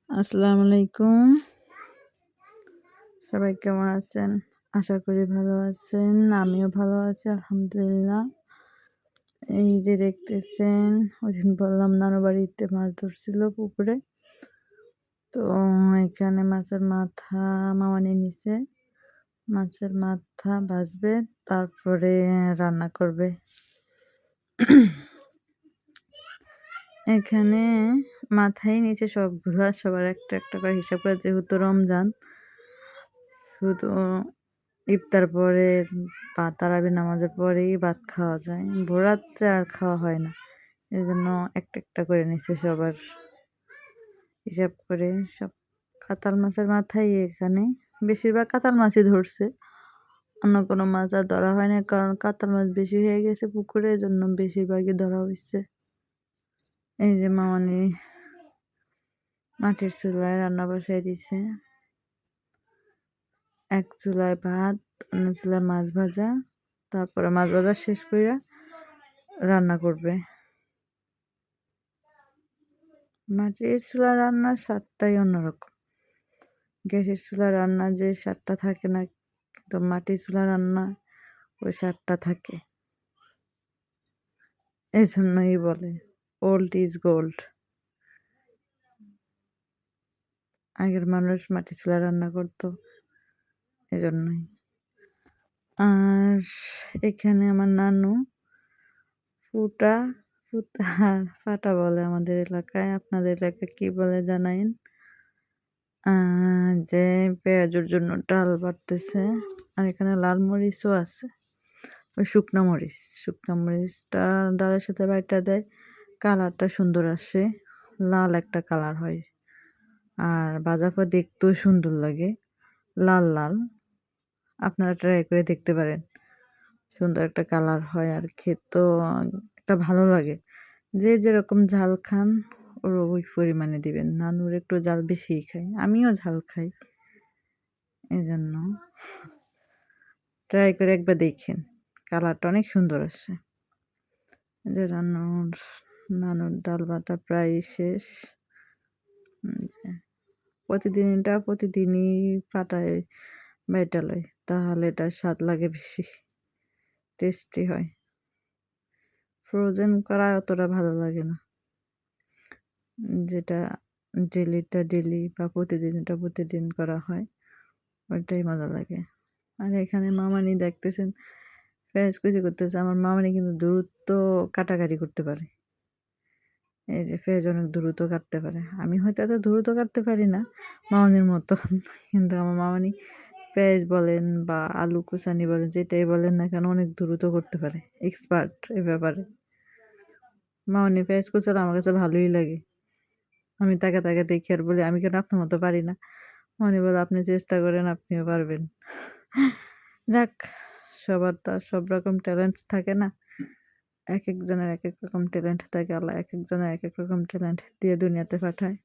আসসালামু আলাইকুম। সবাই কেমন আছেন? আশা করি ভালো আছেন। আমিও ভালো আছি আলহামদুলিল্লাহ। এই যে দেখতেছেন, ওইদিন বললাম নানু বাড়িতে মাছ ধরছিল পুকুরে। তো এখানে মাছের মাথা মামা নিয়ে নিছে। মাছের মাথা ভাজবে, তারপরে রান্না করবে। এখানে মাথায় নিচে সবগুলা, সবার একটা একটা করে হিসাব করে, যেহেতু রমজান, শুধু ইফতার পরে বা তারাবি নামাজের পরেই ভাত খাওয়া যায়, ভোররাত্রে আর খাওয়া হয় না। এই জন্য একটা একটা করে নিচ্ছে সবার হিসাব করে। সব কাতাল মাছের মাথাই এখানে, বেশিরভাগ কাতাল মাছই ধরছে, অন্য কোনো মাছ আর ধরা হয় না, কারণ কাতাল মাছ বেশি হয়ে গেছে পুকুরে, এই জন্য বেশিরভাগই ধরা হয়েছে। এই যে মামানি মাটির চুলায় রান্না বসাই দিছে, এক চুলায় ভাত, অন্য চুলায় মাছ ভাজা, তারপরে মাছ ভাজা শেষ করে রান্না করবে। মাটির চুলার রান্নার স্বাদটাই অন্যরকম। গ্যাসের চুলার রান্না যে স্বাদটা থাকে না, কিন্তু মাটির চুলার রান্না ওই স্বাদটা থাকে। এই জন্যই বলে ওল্ড ইজ গোল্ড। আগের মানুষ মাটির চুলায় রান্না করতো, এজন্যই। আর এখানে আমার নানু ফুটা ফুটা ফাটা বলে আমাদের এলাকায়, আপনাদের এলাকায় কি বলে জানাইন। যে পেঁয়াজের জন্য ডাল বাটতেছে, আর এখানে লাল মরিচও আছে, ওই শুকনো মরিচটা ডালের সাথে বাইটা দেয়, কালারটা সুন্দর আসে, লাল একটা কালার হয়। আর ভাজা পর দেখতেও সুন্দর লাগে, লাল লাল। আপনারা ট্রাই করে দেখতে পারেন, সুন্দর একটা কালার হয়, আর খেতেও একটা ভালো লাগে। যে যেরকম ঝাল খান ওর ওই পরিমাণে দিবেন। নানুর একটু ঝাল বেশিই খাই, আমিও ঝাল খাই, এই জন্য ট্রাই করে একবার দেখেন, কালারটা অনেক সুন্দর আসে। যে নানুর ডাল বাটা প্রায় শেষ। যে প্রতিদিনই পাটায় বাইটা লয়, তাহলে এটার স্বাদ লাগে বেশি, টেস্টি হয়। ফ্রোজেন করা অতটা ভালো লাগে না, যেটা ডেলি বা প্রতিদিন করা হয়, ওইটাই মজা লাগে। আর এখানে মামানি দেখতেছেন পেঁয়াজ কুচি করতেছে। আমার মামানি কিন্তু দ্রুত কাটাকাটি করতে পারে, এই যে পেঁয়াজ অনেক দ্রুত কাটতে পারে। আমি হয়তো এত দ্রুত কাটতে পারি না মামানির মতো, কিন্তু আমার মামানি পেঁয়াজ বলেন বা আলু কুচানি বলেন, যেটাই বলেন না কেন, অনেক দ্রুত করতে পারে, এক্সপার্ট এ ব্যাপারে। মামানি পেঁয়াজ কুচালে আমার কাছে ভালোই লাগে। আমি তাকে দেখি আর বলি, আমি কেন আপনার মতো পারি না? মামানি বলে, আপনি চেষ্টা করেন, আপনিও পারবেন। যাক, সবার তো আর সব রকম ট্যালেন্ট থাকে না, এক একজনের এক এক রকম ট্যালেন্ট থাকে, আল্লাহ এক একজনের এক এক রকম ট্যালেন্ট দিয়ে দুনিয়াতে পাঠায়।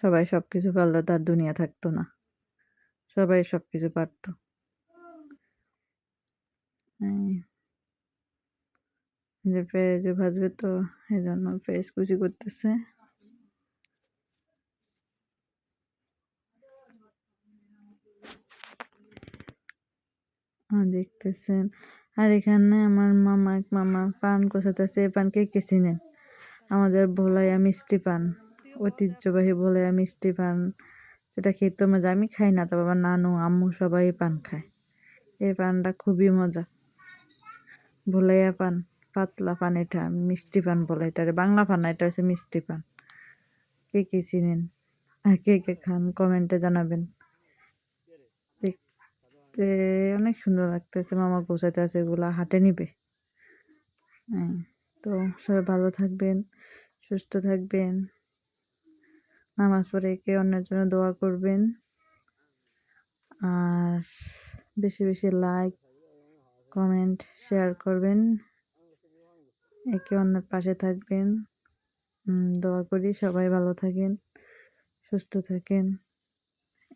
সবাই সবকিছু পারলে তার দুনিয়া থাকতো না, সবাই সবকিছু পারতো। যে পেঁয়াজ ভাজবে, তো এই জন্য পেঁয়াজ কুচি করতেছে। দেখতেছেন। আর এখানে আমার মামা পান কোথাতেছে, পান কে চিনেন? আমাদের ভোলাইয়া মিষ্টি পান, ঐতিহ্যবাহী ভোলাইয়া মিষ্টি পান, সেটা খেতে মজা। আমি খাই না, তবে আমার নানু আম্মু সবাই পান খায়। এই পানটা খুবই মজা, ভোলাইয়া পান, পাতলা পান, এটা মিষ্টি পান বলে। এটা বাংলা পান না, এটা হচ্ছে মিষ্টি পান। কে চিনেন আর কে খান কমেন্টে জানাবেন। দেখতে অনেক সুন্দর লাগতেছে, মামা গোছাতে আছে, এগুলা হাটে নিবে। তো সবাই ভালো থাকবেন, সুস্থ থাকবেন, নামাজ পড়ে একে অন্যের জন্য দোয়া করবেন, আর বেশি বেশি লাইক, কমেন্ট, শেয়ার করবেন, একে অন্যের পাশে থাকবেন। দোয়া করি সবাই ভালো থাকেন, সুস্থ থাকেন,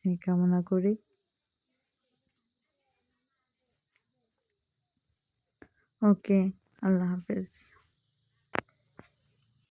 এই কামনা করি। ওকে, আল্লাহ হাফেজ।